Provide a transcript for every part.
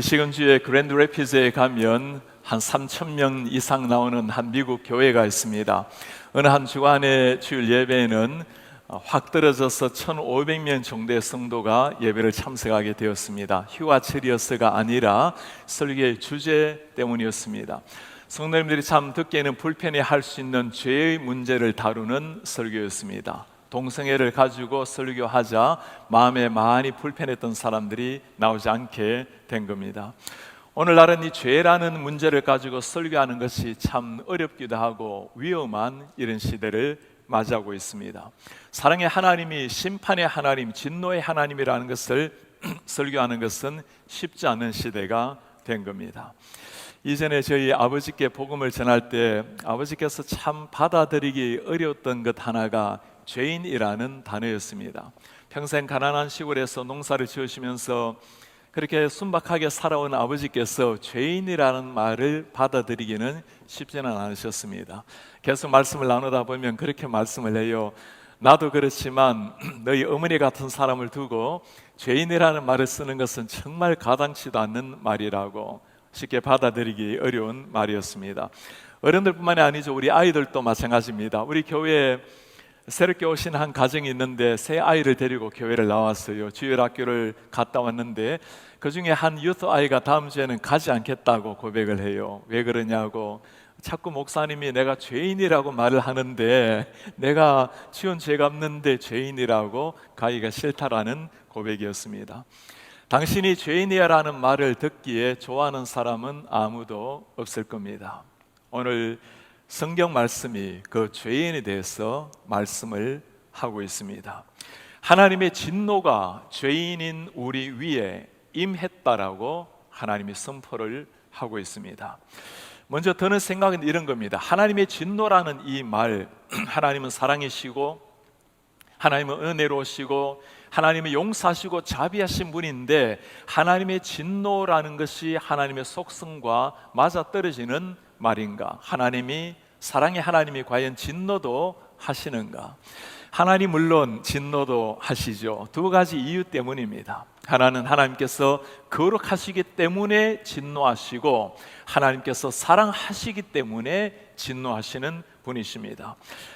미시건주의 그랜드 래피드에 가면 한 3,000명 이상 나오는 한 미국 교회가 있습니다. 어느 한 주간의 주일 예배에는 확 떨어져서 1,500명 정도의 성도가 예배를 참석하게 되었습니다. 휴가철이었어가 아니라 설교의 주제 때문이었습니다. 성도님들이 참 듣기에는 불편해할 수 있는 죄의 문제를 다루는 설교였습니다. 동성애를 가지고 설교하자 마음에 많이 불편했던 사람들이 나오지 않게 된 겁니다. 오늘날은 이 죄라는 문제를 가지고 설교하는 것이 참 어렵기도 하고 위험한 이런 시대를 맞이하고 있습니다. 사랑의 하나님이 심판의 하나님, 진노의 하나님이라는 것을 설교하는 것은 쉽지 않은 시대가 된 겁니다. 이전에 저희 아버지께 복음을 전할 때 아버지께서 참 받아들이기 어려웠던 것 하나가 죄인이라는 단어였습니다. 평생 가난한 시골에서 농사를 지으시면서 그렇게 순박하게 살아온 아버지께서 죄인이라는 말을 받아들이기는 쉽지는 않으셨습니다. 계속 말씀을 나누다 보면 그렇게 말씀을 해요. 나도 그렇지만 너희 어머니 같은 사람을 두고 죄인이라는 말을 쓰는 것은 정말 가당치도 않는 말이라고 쉽게 받아들이기 어려운 말이었습니다. 어른들뿐만이 아니죠. 우리 아이들도 마찬가지입니다. 우리 교회에 새롭게 오신 한 가정이 있는데 새 아이를 데리고 교회를 나왔어요. 주일학교를 갔다 왔는데 그 중에 한 유스 아이가 다음 주에는 가지 않겠다고 고백을 해요. 왜 그러냐고, 자꾸 목사님이 내가 죄인이라고 말을 하는데 내가 지은 죄가 없는데 죄인이라고 가기가 싫다라는 고백이었습니다. 당신이 죄인이야라는 말을 듣기에 좋아하는 사람은 아무도 없을 겁니다. 오늘 성경 말씀이 그 죄인에 대해서 말씀을 하고 있습니다. 하나님의 진노가 죄인인 우리 위에 임했다라고 하나님이 선포를 하고 있습니다. 먼저 드는 생각은 이런 겁니다. 하나님의 진노라는 이 말, 하나님은 사랑이시고 하나님은 은혜로우시고 하나님은 용서하시고 자비하신 분인데 하나님의 진노라는 것이 하나님의 속성과 맞아떨어지는 말인가? 하나님이 사랑의 하나님이 과연 진노도 하시는가? 하나님 물론 진노도 하시죠. 두 가지 이유 때문입니다. 하나는 하나님께서 거룩하시기 때문에 진노하시고 하나님께서 사랑하시기 때문에 진노하시는 분이십니다.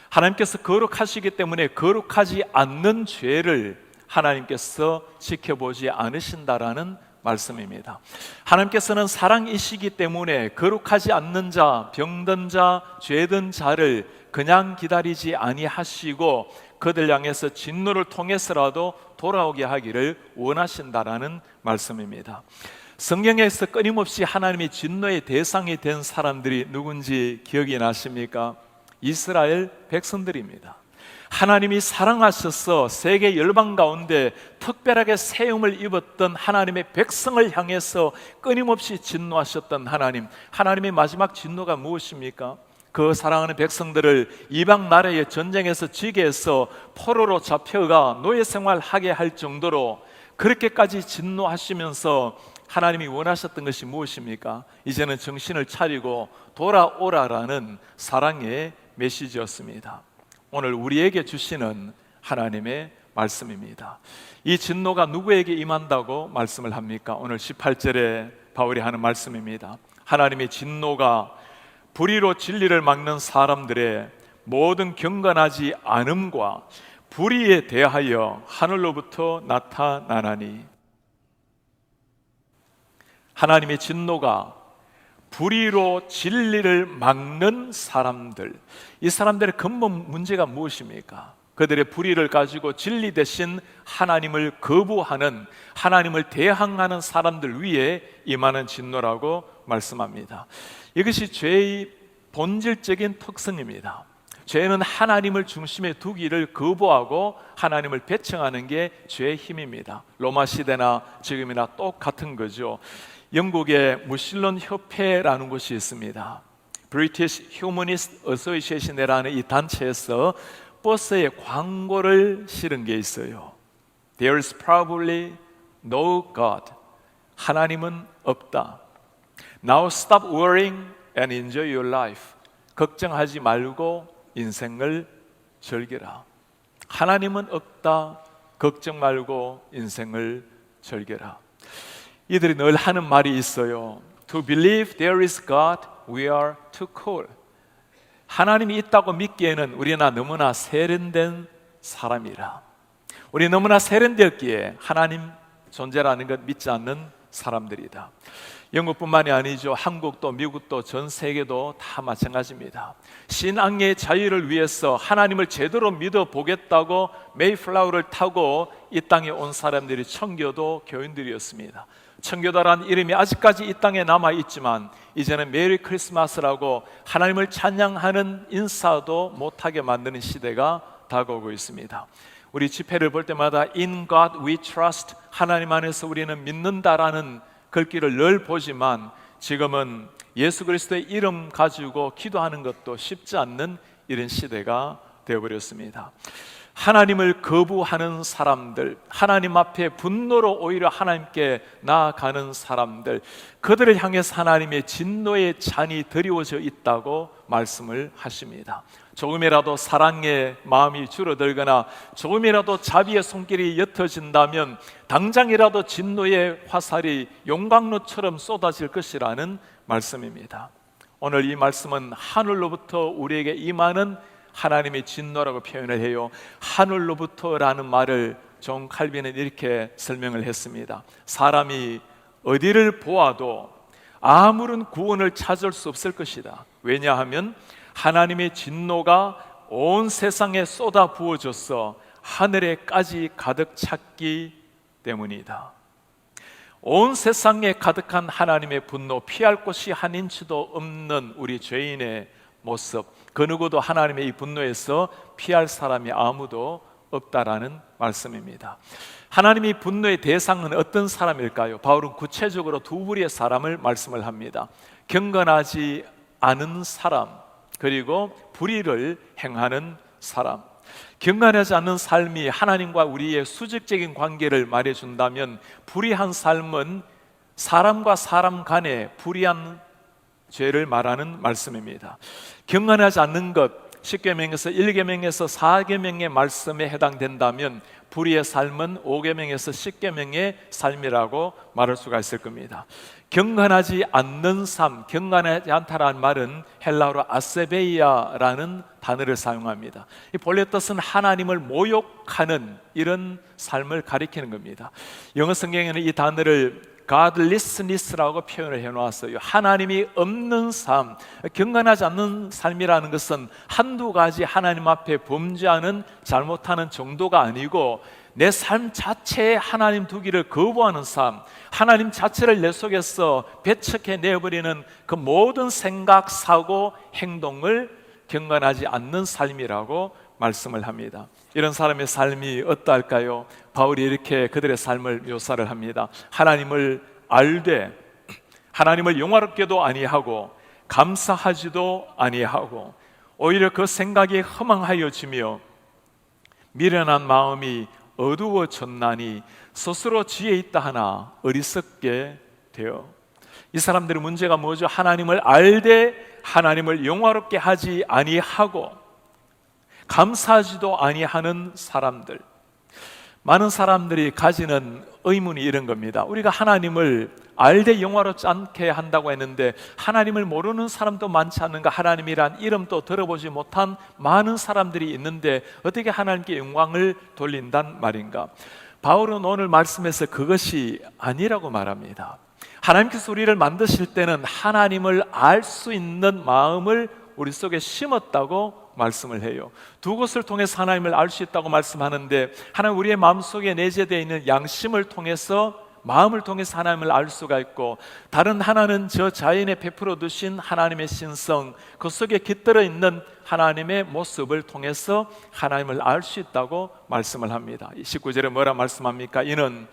하나님께서 거룩하시기 때문에 거룩하지 않는 죄를 하나님께서 지켜보지 않으신다라는 말씀입니다. 하나님께서는 사랑이시기 때문에 거룩하지 않는 자, 병든 자, 죄든 자를 그냥 기다리지 아니하시고 그들 향해서 진노를 통해서라도 돌아오게 하기를 원하신다라는 말씀입니다. 성경에서 끊임없이 하나님의 진노의 대상이 된 사람들이 누군지 기억이 나십니까? 이스라엘 백성들입니다. 하나님이 사랑하셔서 세계 열방 가운데 특별하게 세움을 입었던 하나님의 백성을 향해서 끊임없이 진노하셨던 하나님, 하나님의 마지막 진노가 무엇입니까? 그 사랑하는 백성들을 이방 나라의 전쟁에서 지게 해서 포로로 잡혀가 노예 생활하게 할 정도로 그렇게까지 진노하시면서 하나님이 원하셨던 것이 무엇입니까? 이제는 정신을 차리고 돌아오라라는 사랑의 메시지였습니다. 오늘 우리에게 주시는 하나님의 말씀입니다. 이 진노가 누구에게 임한다고 말씀을 합니까? 오늘 18절에 바울이 하는 말씀입니다. 하나님의 진노가 불의로 진리를 막는 사람들의 모든 경건하지 않음과 불의에 대하여 하늘로부터 나타나나니. 하나님의 진노가 불의로 진리를 막는 사람들, 이 사람들의 근본 문제가 무엇입니까? 그들의 불의를 가지고 진리 대신 하나님을 거부하는, 하나님을 대항하는 사람들 위에 임하는 진노라고 말씀합니다. 이것이 죄의 본질적인 특성입니다. 죄는 하나님을 중심에 두기를 거부하고 하나님을 배척하는 게 죄의 힘입니다. 로마 시대나 지금이나 똑같은 거죠. 영국의 무신론 협회라는 곳이 있습니다. British Humanist Association이라는 이 단체에서 버스에 광고를 실은 게 있어요. There's probably no God. 하나님은 없다. Now stop worrying and enjoy your life. 걱정하지 말고 인생을 즐겨라. 하나님은 없다. 걱정 말고 인생을 즐겨라. 이들이 늘 하는 말이 있어요. To believe there is God, we are too cool. 하나님이 있다고 믿기에는 우리나 너무나 세련된 사람이라. 우리 너무나 세련되었기에 하나님 존재라는 것 믿지 않는 사람들이다. 영국뿐만이 아니죠. 한국도 미국도 전 세계도 다 마찬가지입니다. 신앙의 자유를 위해서 하나님을 제대로 믿어보겠다고 메이플라워를 타고 이 땅에 온 사람들이 청교도 교인들이었습니다. 청교도라는 이름이 아직까지 이 땅에 남아있지만 이제는 메리 크리스마스라고 하나님을 찬양하는 인사도 못하게 만드는 시대가 다가오고 있습니다. 우리 집회를 볼 때마다 In God we trust, 하나님 안에서 우리는 믿는다라는 글귀를 늘 보지만 지금은 예수 그리스도의 이름 가지고 기도하는 것도 쉽지 않는 이런 시대가 되어버렸습니다. 하나님을 거부하는 사람들, 하나님 앞에 분노로 오히려 하나님께 나아가는 사람들, 그들을 향해서 하나님의 진노의 잔이 드리워져 있다고 말씀을 하십니다. 조금이라도 사랑의 마음이 줄어들거나 조금이라도 자비의 손길이 옅어진다면 당장이라도 진노의 화살이 용광로처럼 쏟아질 것이라는 말씀입니다. 오늘 이 말씀은 하늘로부터 우리에게 임하는 하나님의 진노라고 표현을 해요. 하늘로부터라는 말을 존 칼빈은 이렇게 설명을 했습니다. 사람이 어디를 보아도 아무런 구원을 찾을 수 없을 것이다. 왜냐하면 하나님의 진노가 온 세상에 쏟아 부어져서 하늘에까지 가득 찼기 때문이다. 온 세상에 가득한 하나님의 분노, 피할 곳이 한 인치도 없는 우리 죄인의 모습, 그 누구도 하나님의 이 분노에서 피할 사람이 아무도 없다라는 말씀입니다. 하나님의 분노의 대상은 어떤 사람일까요? 바울은 구체적으로 두 부류의 사람을 말씀을 합니다. 경건하지 않은 사람, 그리고 불의를 행하는 사람. 경건하지 않는 삶이 하나님과 우리의 수직적인 관계를 말해준다면, 불의한 삶은 사람과 사람 간의 불의한 죄를 말하는 말씀입니다. 경건하지 않는 것, 10계명에서 1계명에서 4계명의 말씀에 해당된다면 불의의 삶은 5계명에서 10계명의 삶이라고 말할 수가 있을 겁니다. 경건하지 않는 삶, 경건하지 않다라는 말은 헬라어로 아세베이아라는 단어를 사용합니다. 이 본래 뜻은 하나님을 모욕하는 이런 삶을 가리키는 겁니다. 영어 성경에는 이 단어를 godlessness라고 표현을 해놓았어요. 하나님이 없는 삶, 경건하지 않는 삶이라는 것은 한두 가지 하나님 앞에 범죄하는, 잘못하는 정도가 아니고 내 삶 자체에 하나님 두기를 거부하는 삶, 하나님 자체를 내 속에서 배척해 내버리는 그 모든 생각, 사고, 행동을 경건하지 않는 삶이라고 말씀을 합니다. 이런 사람의 삶이 어떠할까요? 바울이 이렇게 그들의 삶을 묘사를 합니다. 하나님을 알되 하나님을 영화롭게도 아니하고 감사하지도 아니하고 오히려 그 생각이 허망하여지며 미련한 마음이 어두워졌나니 스스로 지혜 있다 하나 어리석게 되어. 이 사람들의 문제가 뭐죠? 하나님을 알되 하나님을 영화롭게 하지 아니하고 감사하지도 아니하는 사람들. 많은 사람들이 가지는 의문이 이런 겁니다. 우리가 하나님을 알되 영화롭지 않게 한다고 했는데 하나님을 모르는 사람도 많지 않은가? 하나님이란 이름도 들어보지 못한 많은 사람들이 있는데 어떻게 하나님께 영광을 돌린단 말인가? 바울은 오늘 말씀에서 그것이 아니라고 말합니다. 하나님께서 우리를 만드실 때는 하나님을 알 수 있는 마음을 우리 속에 심었다고 말씀을 해요. 두 것을 통해서 하나님을 알 수 있다고 말씀하는데, 하나님 우리의 마음속에 내재되어 있는 양심을 통해서, 마음을 통해서 하나님을 알 수가 있고, 다른 하나는 저 자연에 베풀어 두신 하나님의 신성, 그 속에 깃들어 있는 하나님의 모습을 통해서 하나님을 알 수 있다고 말씀을 합니다. 19절에 뭐라 말씀합니까? 이는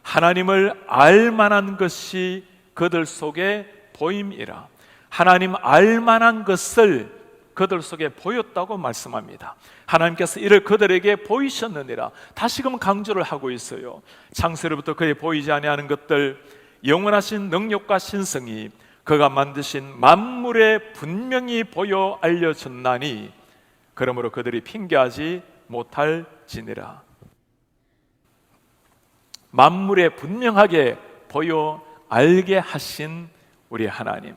하나님을 알 만한 것이 그들 속에 보임이라. 하나님 알 만한 것을 그들 속에 보였다고 말씀합니다. 하나님께서 이를 그들에게 보이셨느니라. 다시금 강조를 하고 있어요. 창세로부터 그에 보이지 아니하는 것들, 영원하신 능력과 신성이 그가 만드신 만물에 분명히 보여 알려졌나니 그러므로 그들이 핑계하지 못할지니라. 만물에 분명하게 보여 알게 하신 우리 하나님,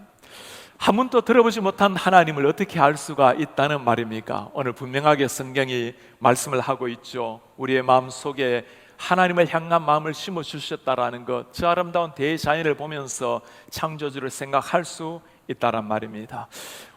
한 번도 들어보지 못한 하나님을 어떻게 알 수가 있다는 말입니까? 오늘 분명하게 성경이 말씀을 하고 있죠. 우리의 마음속에 하나님을 향한 마음을 심어주셨다라는 것, 저 아름다운 대자연을 보면서 창조주를 생각할 수 있다란 말입니다.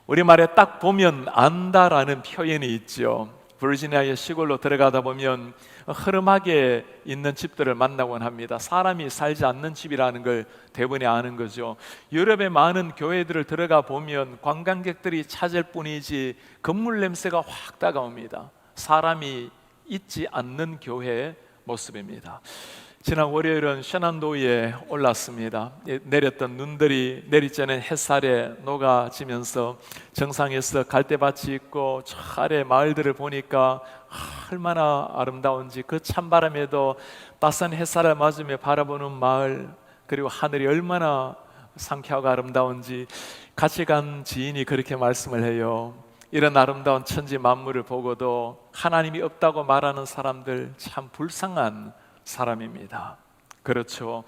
우리말에 딱 보면 안다라는 표현이 있죠. 버지니아의 시골로 들어가다 보면 허름하게 있는 집들을 만나곤 합니다. 사람이 살지 않는 집이라는 걸 대부분이 아는 거죠. 유럽의 많은 교회들을 들어가 보면 관광객들이 찾을 뿐이지 건물 냄새가 확 다가옵니다. 사람이 있지 않는 교회의 모습입니다. 지난 월요일은 셔난도에 올랐습니다. 내렸던 눈들이 내리쬐는 햇살에 녹아지면서 정상에서 갈대밭이 있고 저 아래 마을들을 보니까 얼마나 아름다운지, 그 찬바람에도 따스한 햇살을 맞으며 바라보는 마을, 그리고 하늘이 얼마나 상쾌하고 아름다운지 같이 간 지인이 그렇게 말씀을 해요. 이런 아름다운 천지 만물을 보고도 하나님이 없다고 말하는 사람들 참 불쌍한 사람입니다. 그렇죠.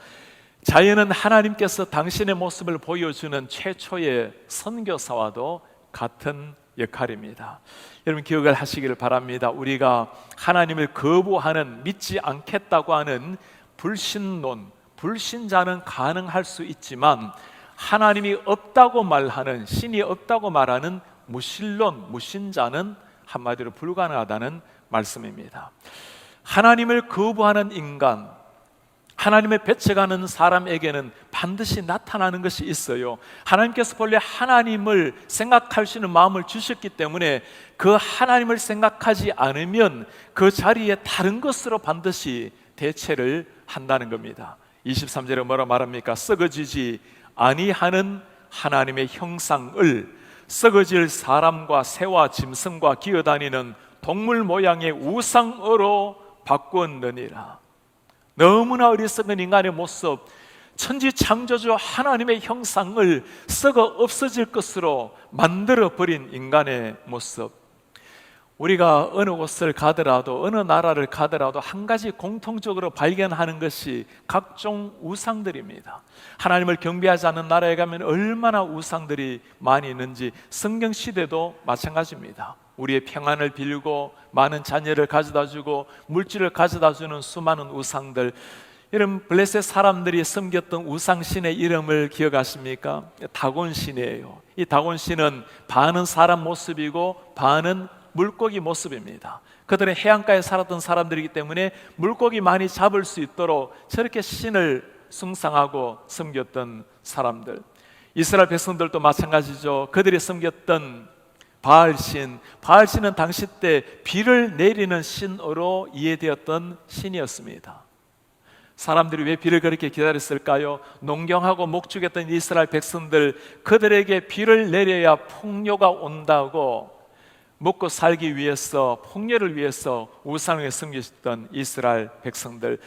자연은 하나님께서 당신의 모습을 보여주는 최초의 선교사와도 같은 역할입니다. 여러분 기억을 하시기를 바랍니다. 우리가 하나님을 거부하는, 믿지 않겠다고 하는 불신론, 불신자는 가능할 수 있지만 하나님이 없다고 말하는, 신이 없다고 말하는 무신론, 무신자는 한마디로 불가능하다는 말씀입니다. 하나님을 거부하는 인간, 하나님의 배척하는 사람에게는 반드시 나타나는 것이 있어요. 하나님께서 본래 하나님을 생각하시는 마음을 주셨기 때문에 그 하나님을 생각하지 않으면 그 자리에 다른 것으로 반드시 대체를 한다는 겁니다. 23절에 뭐라 말합니까? 썩어지지 아니하는 하나님의 형상을 썩어질 사람과 새와 짐승과 기어다니는 동물 모양의 우상으로 바꾸었느니라. 너무나 어리석은 인간의 모습, 천지 창조주 하나님의 형상을 썩어 없어질 것으로 만들어버린 인간의 모습. 우리가 어느 곳을 가더라도, 어느 나라를 가더라도 한 가지 공통적으로 발견하는 것이 각종 우상들입니다. 하나님을 경배하지 않는 나라에 가면 얼마나 우상들이 많이 있는지 성경 시대도 마찬가지입니다. 우리의 평안을 빌고 많은 자녀를 가져다주고 물질을 가져다주는 수많은 우상들. 여러분 블레셋 사람들이 섬겼던 우상신의 이름을 기억하십니까? 다곤신이에요. 이 다곤신은 반은 사람 모습이고 반은 물고기 모습입니다. 그들은 해안가에 살았던 사람들이기 때문에 물고기 많이 잡을 수 있도록 저렇게 신을 숭상하고 섬겼던 사람들. 이스라엘 백성들도 마찬가지죠. 그들이 섬겼던 바알신, 바알신은 당시 때 비를 내리는 신으로 이해되었던 신이었습니다. 사람들이 왜 비를 그렇게 기다렸을까요? 농경하고 목축했던 이스라엘 백성들, 그들에게 비를 내려야 풍요가 온다고 먹고 살기 위해서, 풍요를 위해서 우상을 섬기셨던 이스라엘 백성들,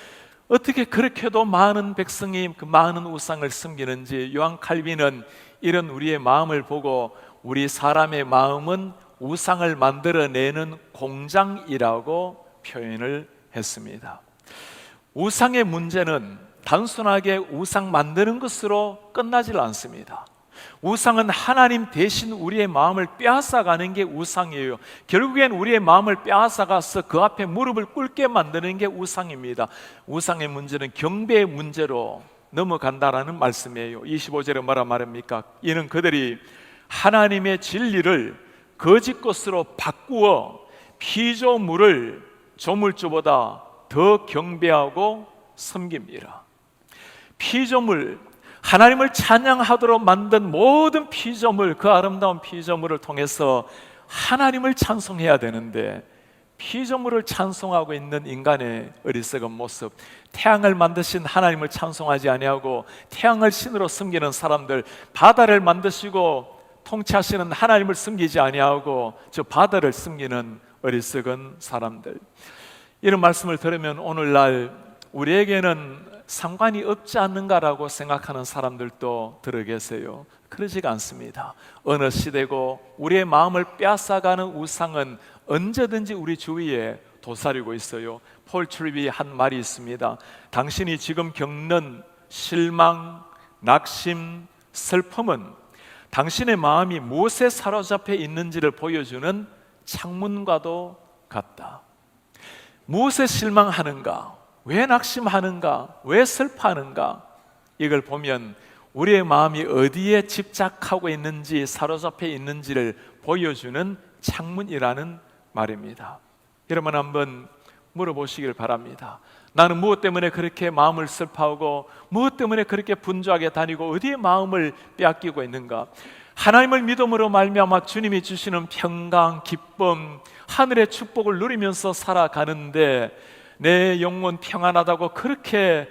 어떻게 그렇게도 많은 백성이 그 많은 우상을 섬기는지 요한 칼빈은 이런 우리의 마음을 보고 우리 사람의 마음은 우상을 만들어내는 공장이라고 표현을 했습니다. 우상의 문제는 단순하게 우상 만드는 것으로 끝나질 않습니다. 우상은 하나님 대신 우리의 마음을 빼앗아가는 게 우상이에요. 결국엔 우리의 마음을 빼앗아가서 그 앞에 무릎을 꿇게 만드는 게 우상입니다. 우상의 문제는 경배의 문제로 넘어간다라는 말씀이에요. 25절에 뭐라 말합니까? 이는 그들이 하나님의 진리를 거짓 것으로 바꾸어 피조물을 조물주보다 더 경배하고 섬깁니다. 피조물, 하나님을 찬양하도록 만든 모든 피조물, 그 아름다운 피조물을 통해서 하나님을 찬송해야 되는데 피조물을 찬송하고 있는 인간의 어리석은 모습, 태양을 만드신 하나님을 찬송하지 아니하고 태양을 신으로 섬기는 사람들, 바다를 만드시고 통치하시는 하나님을 섬기지 아니하고 저 바다를 섬기는 어리석은 사람들. 이런 말씀을 들으면 오늘날 우리에게는 상관이 없지 않는가라고 생각하는 사람들도 들어 계세요. 그러지가 않습니다. 어느 시대고 우리의 마음을 빼앗아가는 우상은 언제든지 우리 주위에 도사리고 있어요. 폴 트리비 한 말이 있습니다. 당신이 지금 겪는 실망, 낙심, 슬픔은 당신의 마음이 무엇에 사로잡혀 있는지를 보여주는 창문과도 같다. 무엇에 실망하는가? 왜 낙심하는가? 왜 슬퍼하는가? 이걸 보면 우리의 마음이 어디에 집착하고 있는지, 사로잡혀 있는지를 보여주는 창문이라는 말입니다. 여러분 한번 물어보시길 바랍니다. 나는 무엇 때문에 그렇게 마음을 슬퍼하고 무엇 때문에 그렇게 분주하게 다니고 어디에 마음을 빼앗기고 있는가? 하나님을 믿음으로 말미암아 주님이 주시는 평강, 기쁨, 하늘의 축복을 누리면서 살아가는데 내 영혼 평안하다고 그렇게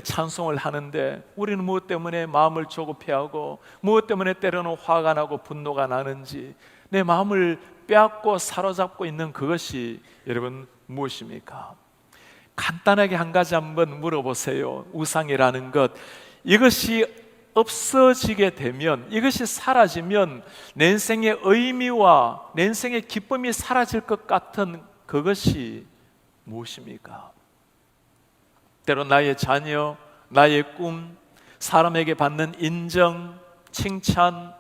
찬송을 하는데 우리는 무엇 때문에 마음을 조급해하고 무엇 때문에 때로는 화가 나고 분노가 나는지, 내 마음을 빼앗고 사로잡고 있는 그것이 여러분 무엇입니까? 간단하게 한 가지 한번 물어보세요. 우상이라는 것, 이것이 없어지게 되면, 이것이 사라지면 내 인생의 의미와 내 인생의 기쁨이 사라질 것 같은 그것이 무엇입니까? 때로 나의 자녀, 나의 꿈, 사람에게 받는 인정, 칭찬,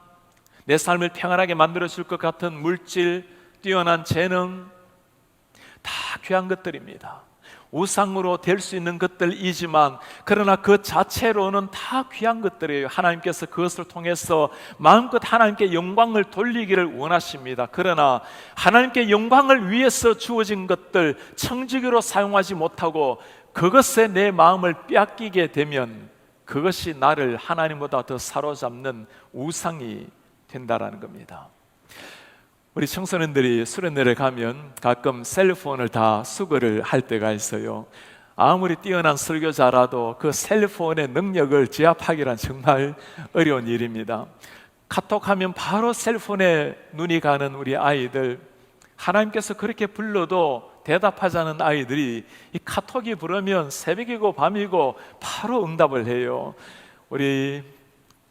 내 삶을 평안하게 만들어줄 것 같은 물질, 뛰어난 재능, 다 귀한 것들입니다. 우상으로 될 수 있는 것들이지만 그러나 그 자체로는 다 귀한 것들이에요. 하나님께서 그것을 통해서 마음껏 하나님께 영광을 돌리기를 원하십니다. 그러나 하나님께 영광을 위해서 주어진 것들 청지기로 사용하지 못하고 그것에 내 마음을 빼앗기게 되면 그것이 나를 하나님보다 더 사로잡는 우상이 된다라는 겁니다. 우리 청소년들이 수련회를 가면 가끔 셀폰을 다 수거를 할 때가 있어요. 아무리 뛰어난 설교자라도 그 셀폰의 능력을 제압하기란 정말 어려운 일입니다. 카톡하면 바로 셀폰에 눈이 가는 우리 아이들, 하나님께서 그렇게 불러도 대답하자는 아이들이 이 카톡이 부르면 새벽이고 밤이고 바로 응답을 해요. 우리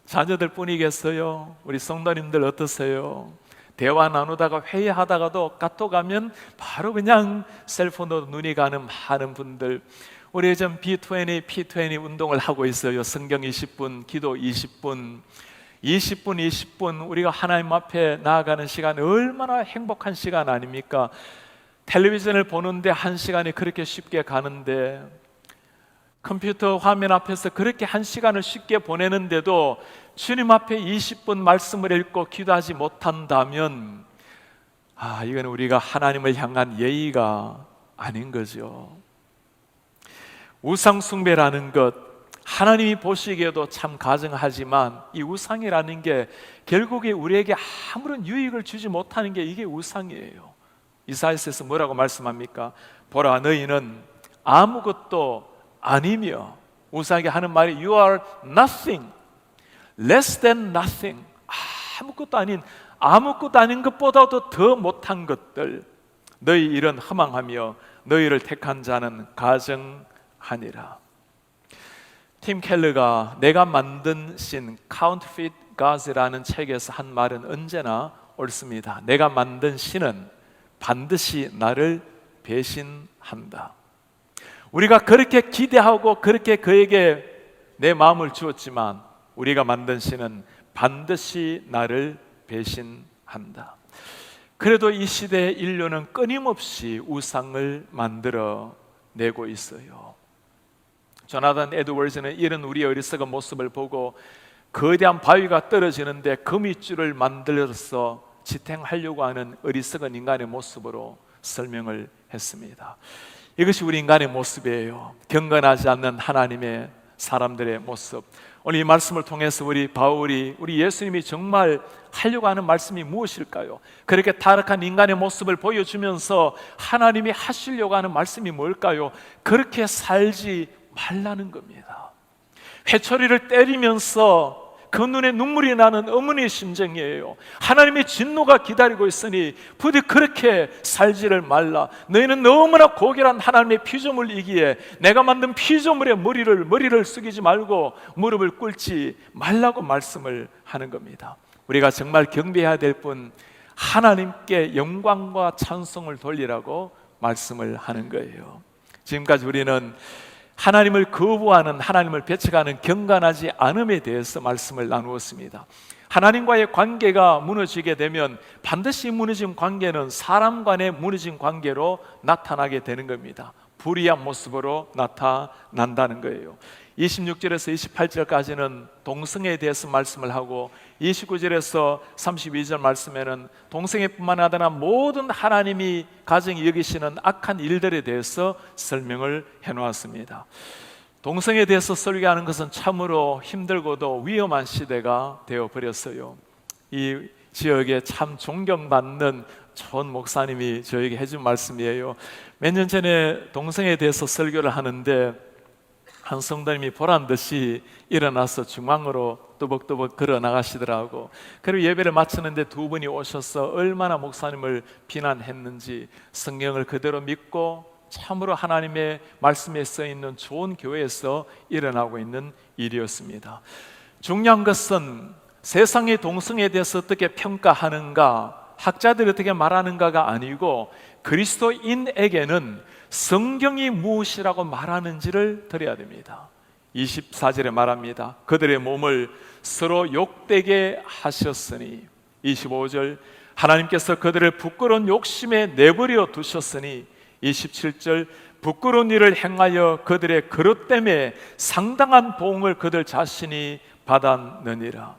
자녀들 뿐이겠어요? 우리 성도님들 어떠세요? 대화 나누다가 회의하다가도 카톡 가면 바로 그냥 셀폰으로 눈이 가는 많은 분들, 우리 요즘 B20, P20 운동을 하고 있어요. 성경 20분, 기도 20분, 20분 우리가 하나님 앞에 나아가는 시간, 얼마나 행복한 시간 아닙니까? 텔레비전을 보는데 1시간이 그렇게 쉽게 가는데, 컴퓨터 화면 앞에서 그렇게 1시간을 쉽게 보내는데도 주님 앞에 20분 말씀을 읽고 기도하지 못한다면 이건 우리가 하나님을 향한 예의가 아닌 거죠. 우상 숭배라는 것, 하나님이 보시기에도 참 가증하지만 이 우상이라는 게 결국에 우리에게 아무런 유익을 주지 못하는 게 이게 우상이에요. 이사야서에서 뭐라고 말씀합니까? 보라, 너희는 아무것도 아니며, 우상에게 하는 말이 You are nothing, less than nothing. 아무것도 아닌 것보다도 더 못한 것들, 너희 일은 허망하며 너희를 택한 자는 가증하니라. 팀 켈러가 내가 만든 신 Counterfeit Gods라는 책에서 한 말은 언제나 옳습니다. 내가 만든 신은 반드시 나를 배신한다. 우리가 그렇게 기대하고 그렇게 그에게 내 마음을 주었지만 우리가 만든 신은 반드시 나를 배신한다. 그래도 이 시대의 인류는 끊임없이 우상을 만들어 내고 있어요. 조나단 에드워즈는 이런 우리의 어리석은 모습을 보고 거대한 바위가 떨어지는데 그 밑줄을 만들어서 지탱하려고 하는 어리석은 인간의 모습으로 설명을 했습니다. 이것이 우리 인간의 모습이에요. 경건하지 않는 하나님의 사람들의 모습. 오늘 이 말씀을 통해서 우리 바울이, 우리 예수님이 정말 하려고 하는 말씀이 무엇일까요? 그렇게 타락한 인간의 모습을 보여주면서 하나님이 하시려고 하는 말씀이 뭘까요? 그렇게 살지 말라는 겁니다. 회초리를 때리면서 그 눈에 눈물이 나는 어머니의 심정이에요. 하나님의 진노가 기다리고 있으니 부디 그렇게 살지를 말라. 너희는 너무나 고결한 하나님의 피조물이기에 내가 만든 피조물의 머리를 숙이지 말고 무릎을 꿇지 말라고 말씀을 하는 겁니다. 우리가 정말 경배해야 될 분, 하나님께 영광과 찬송을 돌리라고 말씀을 하는 거예요. 지금까지 우리는 하나님을 거부하는, 하나님을 배척하는 경건하지 않음에 대해서 말씀을 나누었습니다. 하나님과의 관계가 무너지게 되면 반드시 무너진 관계는 사람 간의 무너진 관계로 나타나게 되는 겁니다. 불의한 모습으로 나타난다는 거예요. 26절에서 28절까지는 동성애에 대해서 말씀을 하고 29절에서 32절 말씀에는 동성애뿐만 아니라 모든 하나님이 가정이 여기시는 악한 일들에 대해서 설명을 해놓았습니다. 동성애에 대해서 설교하는 것은 참으로 힘들고도 위험한 시대가 되어버렸어요. 이 지역에 참 존경받는 좋은 목사님이 저에게 해준 말씀이에요. 몇 년 전에 동성애에 대해서 설교를 하는데 한 성도님이 보란듯이 일어나서 중앙으로 또벅또벅 걸어 나가시더라고. 그리고 예배를 마치는데 두 분이 오셔서 얼마나 목사님을 비난했는지, 성경을 그대로 믿고 참으로 하나님의 말씀에 써있는 좋은 교회에서 일어나고 있는 일이었습니다. 중요한 것은 세상의 동성애에 대해서 어떻게 평가하는가, 학자들이 어떻게 말하는가가 아니고 그리스도인에게는 성경이 무엇이라고 말하는지를 들어야 됩니다. 24절에 말합니다. 그들의 몸을 서로 욕되게 하셨으니, 25절 하나님께서 그들을 부끄러운 욕심에 내버려 두셨으니, 27절 부끄러운 일을 행하여 그들의 그릇 때문에 상당한 보응을 그들 자신이 받았느니라.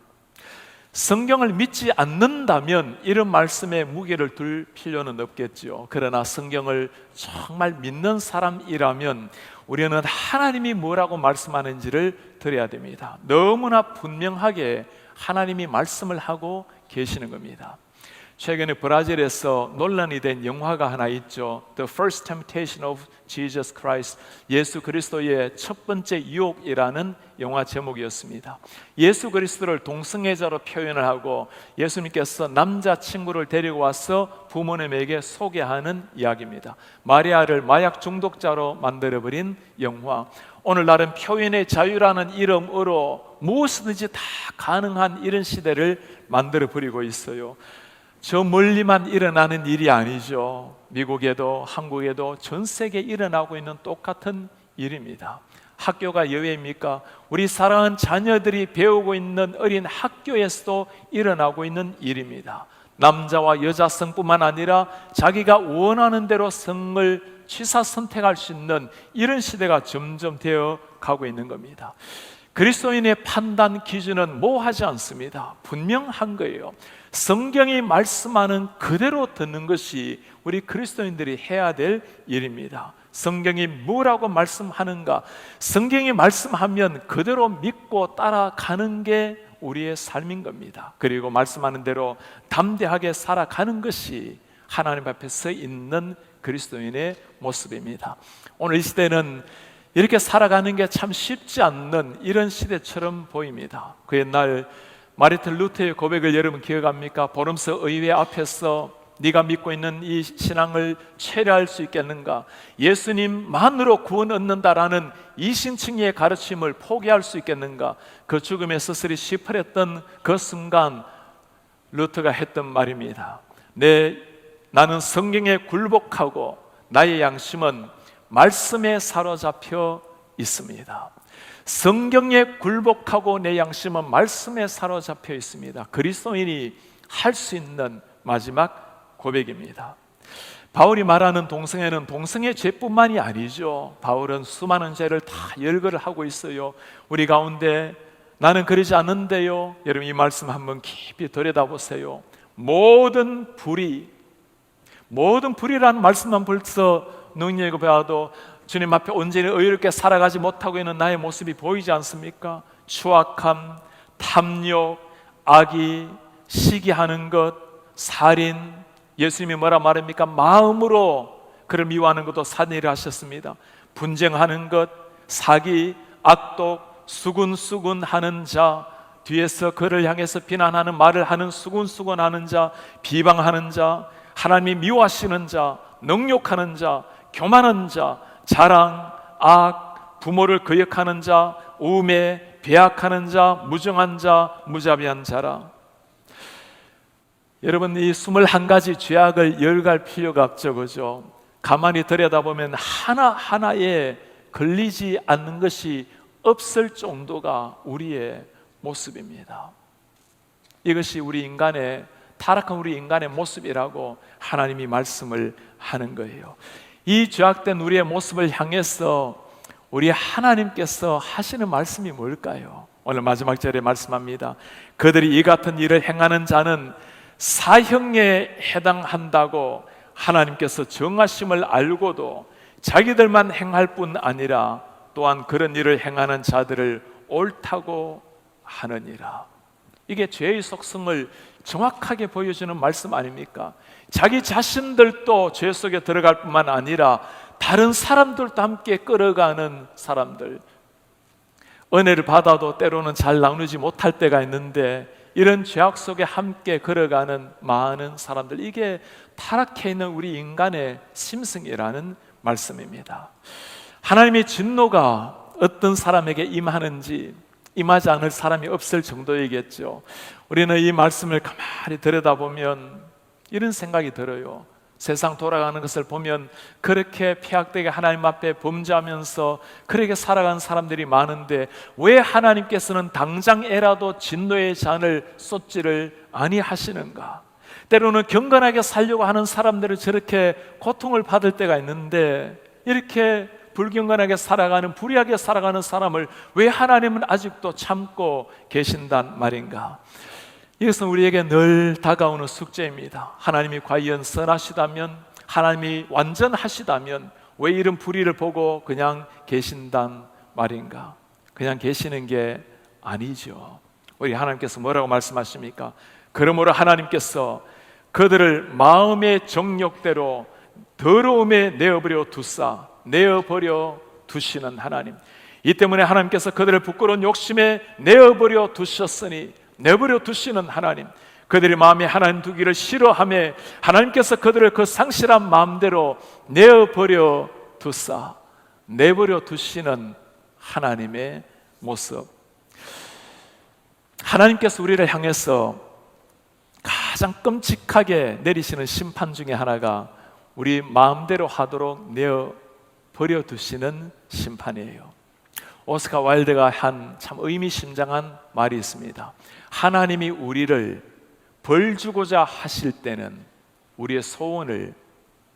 성경을 믿지 않는다면 이런 말씀에 무게를 둘 필요는 없겠죠. 그러나 성경을 정말 믿는 사람이라면 우리는 하나님이 뭐라고 말씀하는지를 들어야 됩니다. 너무나 분명하게 하나님이 말씀을 하고 계시는 겁니다. 최근에 브라질에서 논란이 된 영화가 하나 있죠. The First Temptation of Jesus Christ, 예수 그리스도의 첫 번째 유혹이라는 영화 제목이었습니다. 예수 그리스도를 동성애자로 표현을 하고 예수님께서 남자친구를 데리고 와서 부모님에게 소개하는 이야기입니다. 마리아를 마약 중독자로 만들어버린 영화. 오늘날은 표현의 자유라는 이름으로 무엇이든지 다 가능한 이런 시대를 만들어버리고 있어요. 저 멀리만 일어나는 일이 아니죠. 미국에도 한국에도 전 세계에 일어나고 있는 똑같은 일입니다. 학교가 예외입니까? 우리 사랑하는 자녀들이 배우고 있는 어린 학교에서도 일어나고 있는 일입니다. 남자와 여자 성뿐만 아니라 자기가 원하는 대로 성을 취사 선택할 수 있는 이런 시대가 점점 되어 가고 있는 겁니다. 그리스도인의 판단 기준은 모호하지 않습니다. 분명한 거예요. 성경이 말씀하는 그대로 듣는 것이 우리 그리스도인들이 해야 될 일입니다. 성경이 뭐라고 말씀하는가, 성경이 말씀하면 그대로 믿고 따라가는 게 우리의 삶인 겁니다. 그리고 말씀하는 대로 담대하게 살아가는 것이 하나님 앞에 서 있는 그리스도인의 모습입니다. 오늘 이 시대는 이렇게 살아가는 게 참 쉽지 않는 이런 시대처럼 보입니다. 그 옛날 마르틴 루터의 고백을 여러분 기억합니까? 보름스 의회 앞에서 네가 믿고 있는 이 신앙을 체류할 수 있겠는가? 예수님만으로 구원 얻는다라는 이신칭의의 가르침을 포기할 수 있겠는가? 그 죽음의 스스리 시퍼랬던 그 순간 루터가 했던 말입니다. 나는 성경에 굴복하고 나의 양심은 말씀에 사로잡혀 있습니다. 성경에 굴복하고 내 양심은 말씀에 사로잡혀 있습니다. 그리스도인이 할 수 있는 마지막 고백입니다. 바울이 말하는 동성애는 동성애 죄뿐만이 아니죠. 바울은 수많은 죄를 다 열거를 하고 있어요. 우리 가운데 나는 그러지 않는데요. 여러분 이 말씀 한번 깊이 들여다보세요. 모든 불의라는 말씀만 벌써 능력해봐도 주님 앞에 온전히 의롭게 살아가지 못하고 있는 나의 모습이 보이지 않습니까? 추악함, 탐욕, 악의, 시기하는 것, 살인. 예수님이 뭐라 말합니까? 마음으로 그를 미워하는 것도 살인이라 하셨습니다. 분쟁하는 것, 사기, 악독, 수군수군하는 자, 뒤에서 그를 향해서 비난하는 말을 하는 수군수군하는 자, 비방하는 자, 하나님이 미워하시는 자, 능욕하는 자, 교만한 자, 자랑, 악, 부모를 거역하는 자, 우매, 배악하는 자, 무정한 자, 무자비한 자라. 여러분 이 21가지 죄악을 열갈 필요가 없죠, 그죠? 가만히 들여다보면 하나하나의 걸리지 않는 것이 없을 정도가 우리의 모습입니다. 이것이 우리 인간의 타락한 우리 인간의 모습이라고 하나님이 말씀을 하는 거예요. 이 죄악된 우리의 모습을 향해서 우리 하나님께서 하시는 말씀이 뭘까요? 오늘 마지막 절에 말씀합니다. 그들이 이 같은 일을 행하는 자는 사형에 해당한다고 하나님께서 정하심을 알고도 자기들만 행할 뿐 아니라 또한 그런 일을 행하는 자들을 옳다고 하느니라. 이게 죄의 속성을 정확하게 보여주는 말씀 아닙니까? 자기 자신들도 죄 속에 들어갈 뿐만 아니라 다른 사람들도 함께 끌어가는 사람들, 은혜를 받아도 때로는 잘 나누지 못할 때가 있는데 이런 죄악 속에 함께 걸어가는 많은 사람들, 이게 타락해 있는 우리 인간의 심성이라는 말씀입니다. 하나님의 진노가 어떤 사람에게 임하는지 임하지 않을 사람이 없을 정도이겠죠. 우리는 이 말씀을 가만히 들여다보면 이런 생각이 들어요. 세상 돌아가는 것을 보면 그렇게 폐악되게 하나님 앞에 범죄하면서 그렇게 살아가는 사람들이 많은데 왜 하나님께서는 당장에라도 진노의 잔을 쏟지를 아니하시는가? 때로는 경건하게 살려고 하는 사람들을 저렇게 고통을 받을 때가 있는데 이렇게 불경건하게 살아가는, 불의하게 살아가는 사람을 왜 하나님은 아직도 참고 계신단 말인가? 이것은 우리에게 늘 다가오는 숙제입니다. 하나님이 과연 선하시다면, 하나님이 완전하시다면 왜 이런 불의를 보고 그냥 계신단 말인가? 그냥 계시는 게 아니죠. 우리 하나님께서 뭐라고 말씀하십니까? 그러므로 하나님께서 그들을 마음의 정욕대로 더러움에 내어버려 두시는 하나님. 이 때문에 하나님께서 그들을 부끄러운 욕심에 내어버려 두시는 하나님. 그들의 마음에 하나님 두기를 싫어하며 하나님께서 그들을 그 상실한 마음대로 내버려 두시는 하나님의 모습. 하나님께서 우리를 향해서 가장 끔찍하게 내리시는 심판 중에 하나가 우리 마음대로 하도록 내어버려 두시는 심판이에요. 오스카 와일드가 한 참 의미심장한 말이 있습니다. 하나님이 우리를 벌 주고자 하실 때는 우리의 소원을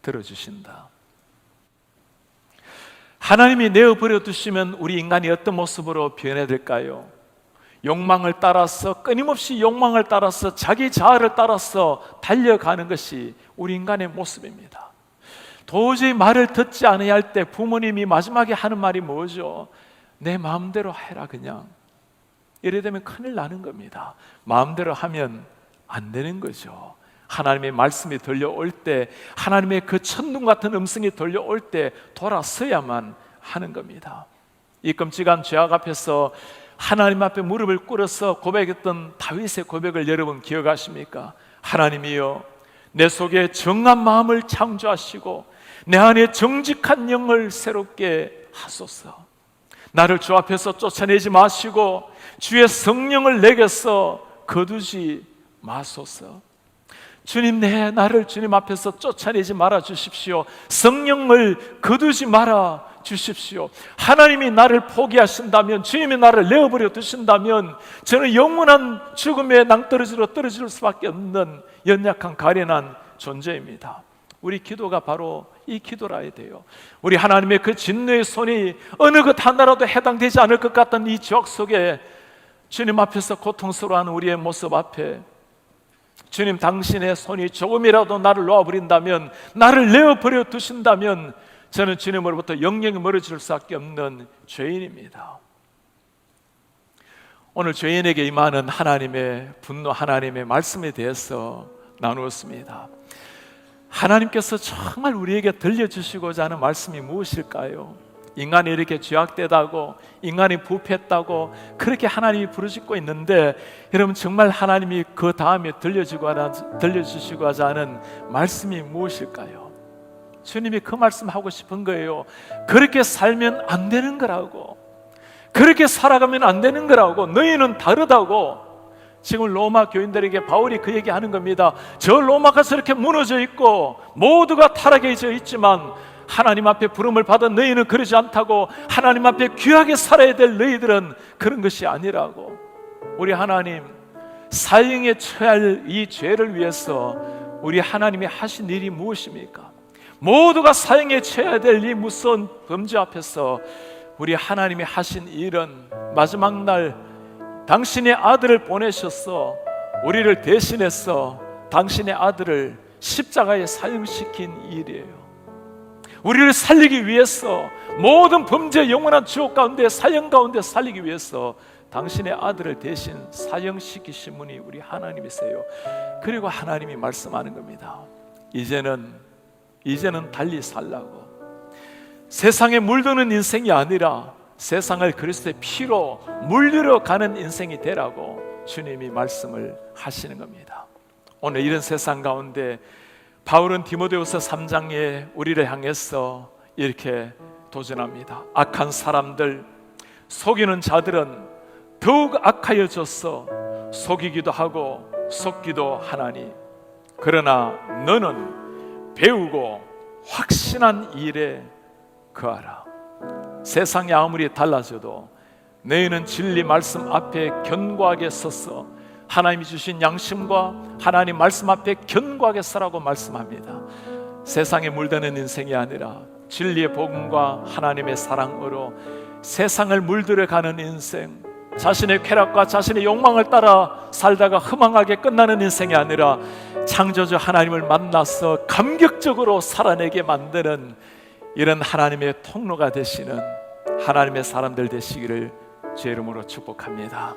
들어주신다. 하나님이 내어버려 두시면 우리 인간이 어떤 모습으로 변해야 될까요? 욕망을 따라서, 끊임없이 욕망을 따라서, 자기 자아를 따라서 달려가는 것이 우리 인간의 모습입니다. 도저히 말을 듣지 않아야 할 때 부모님이 마지막에 하는 말이 뭐죠? 내 마음대로 해라 그냥. 이래 되면 큰일 나는 겁니다. 마음대로 하면 안 되는 거죠. 하나님의 말씀이 들려올 때, 하나님의 그 천둥 같은 음성이 들려올 때 돌아서야만 하는 겁니다. 이 끔찍한 죄악 앞에서 하나님 앞에 무릎을 꿇어서 고백했던 다윗의 고백을 여러분 기억하십니까? 하나님이여, 내 속에 정한 마음을 창조하시고 내 안에 정직한 영을 새롭게 하소서. 나를 주 앞에서 쫓아내지 마시고 주의 성령을 내게서 거두지 마소서. 주님, 나를 주님 앞에서 쫓아내지 말아 주십시오. 성령을 거두지 말아 주십시오. 하나님이 나를 포기하신다면, 주님이 나를 내어버려 두신다면 저는 영원한 죽음의 낭떠러지로 떨어질 수밖에 없는 연약한 가련한 존재입니다. 우리 기도가 바로 이 기도라야 돼요. 우리 하나님의 그 진노의 손이 어느 것 하나라도 해당되지 않을 것 같던 이 죄악 속에 주님 앞에서 고통스러워하는 우리의 모습 앞에 주님, 당신의 손이 조금이라도 나를 놓아버린다면, 나를 내어버려 두신다면 저는 주님으로부터 영영이 멀어질 수밖에 없는 죄인입니다. 오늘 죄인에게 임하는 하나님의 분노, 하나님의 말씀에 대해서 나누었습니다. 하나님께서 정말 우리에게 들려주시고자 하는 말씀이 무엇일까요? 인간이 이렇게 죄악되다고, 인간이 부패했다고 그렇게 하나님이 부르짖고 있는데, 여러분 정말 하나님이 그 다음에 들려주시고자 하는 말씀이 무엇일까요? 주님이 그 말씀 하고 싶은 거예요. 그렇게 살면 안 되는 거라고, 그렇게 살아가면 안 되는 거라고, 너희는 다르다고. 지금 로마 교인들에게 바울이 그 얘기하는 겁니다. 저 로마가 저렇게 무너져 있고 모두가 타락해져 있지만 하나님 앞에 부름을 받은 너희는 그러지 않다고, 하나님 앞에 귀하게 살아야 될 너희들은 그런 것이 아니라고. 우리 하나님, 사형에 처할 이 죄를 위해서 우리 하나님이 하신 일이 무엇입니까? 모두가 사형에 처해야 될 이 무서운 범죄 앞에서 우리 하나님이 하신 일은 마지막 날 당신의 아들을 보내셔서 우리를 대신해서 당신의 아들을 십자가에 사형시킨 일이에요. 우리를 살리기 위해서, 모든 범죄 영원한 지옥 가운데, 사형 가운데 살리기 위해서 당신의 아들을 대신 사형시키신 분이 우리 하나님이세요. 그리고 하나님이 말씀하는 겁니다. 이제는 달리 살라고. 세상에 물드는 인생이 아니라 세상을 그리스도의 피로 물들여 가는 인생이 되라고 주님이 말씀을 하시는 겁니다. 오늘 이런 세상 가운데 바울은 디모데후서 3장에 우리를 향해서 이렇게 도전합니다. 악한 사람들, 속이는 자들은 더욱 악하여져서 속이기도 하고 속기도 하나니, 그러나 너는 배우고 확신한 일에 거하라. 세상이 아무리 달라져도 너희는 진리 말씀 앞에 견고하게 서서 하나님이 주신 양심과 하나님 말씀 앞에 견고하게 서라고 말씀합니다. 세상에 물드는 인생이 아니라 진리의 복음과 하나님의 사랑으로 세상을 물들여가는 인생, 자신의 쾌락과 자신의 욕망을 따라 살다가 허망하게 끝나는 인생이 아니라 창조주 하나님을 만나서 감격적으로 살아내게 만드는 이런 하나님의 통로가 되시는 하나님의 사람들 되시기를 주의 이름으로 축복합니다.